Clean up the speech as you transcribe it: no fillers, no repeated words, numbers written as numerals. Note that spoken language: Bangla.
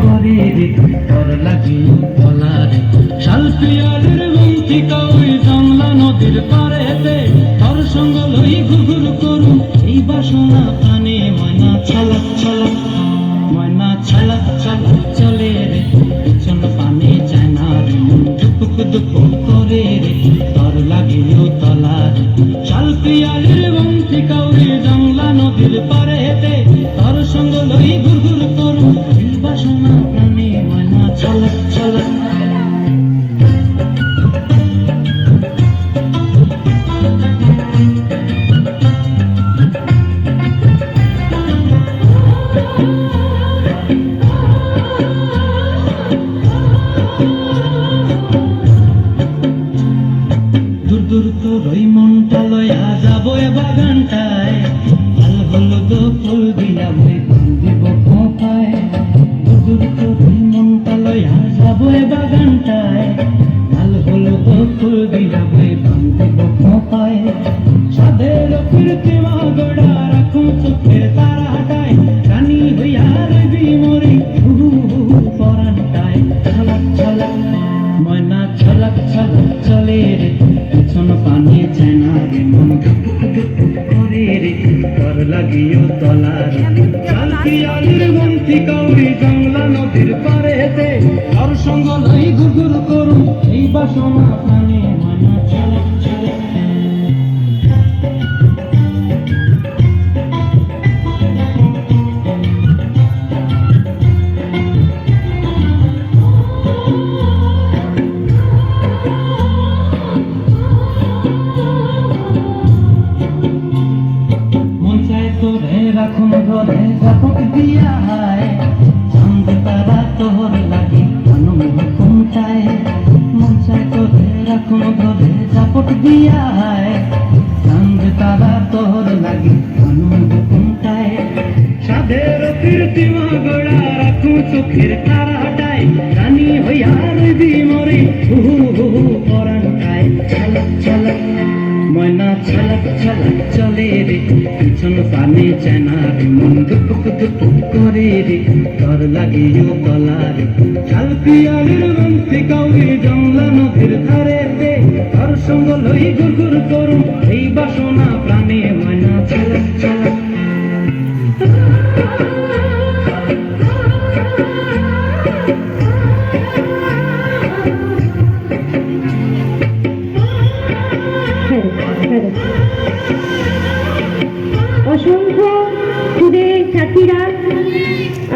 করে রে তোর লাগিও তলারে শাল পিয়ালের বংশী কাউরি জংলা নদীর পারেতে তোর সঙ্গ লই ঘুরঘুর করু এই বাসনা প্রাণে ময়না ছলক ছলক ময়না ছলক ছলক চলে রে পিছন পানে যায় না রে মন দুপুক দুপুক করে রে তোর লাগিও তলারে শাল পিয়ালের বংশী কাউরি জংলা নদীর পারেতে তোর সঙ্গ লই ঘুরঘুর করু এই বাসনা প্রাণে ময়না ছলক ছলক দূর দূর তোর ওই মনটা লয়া যাবো এ বাগানটায় লাল হলুদ ফুল দিয়া বই দিব খোঁপায় দূর দূর তোর ওই মনটা লয়া যাবো এ বাগানটায় লাল হলুদ ফুল দিয়া বই দিব খোঁপায় সাধের কীর্তিমা গোড়া রাখো চোখের তারাটায় রানী হইয়া রবি মরি পরানটায় ছলক ছলক ময়না ছলক ছলক চলে রে পিছন পানে যায় না রে মন করে রে তোর লাগিও তলারে শাল পিয়ালের বংশী কাউরি জংলা নদীর পারেতে তোর সঙ্গ লই ঘুরঘুর করু এই বাসনা প্রাণে ময়না ছলক ছলক রাখুন ঘরে জাপট দিয়া হায় চাঁদ তারা তোর লাগি হুকুম চায় মন চায় তোরে রাখুন ঘরে জাপট দিয়া হায় চাঁদ তারা তোর লাগি হুকুম চায় সাধের কীর্তিমা গোড়া রাখু চোখের তারাটায় রানী হইয়া রবি মরে পরানটায় ছলক ছলক ময়না ছলক ছলক চলে রে পিছন পানে চেনা রে মন দুপুক দুপুক করে রে তোর লাগিও তলারে শাল পিয়ালের বংশী কাউরি জংলা নদীর ধারেতে তোর সঙ্গ লই ঘুরঘুর করু এই বাসনা প্রাণে ময়না ছলক ছলক Hey.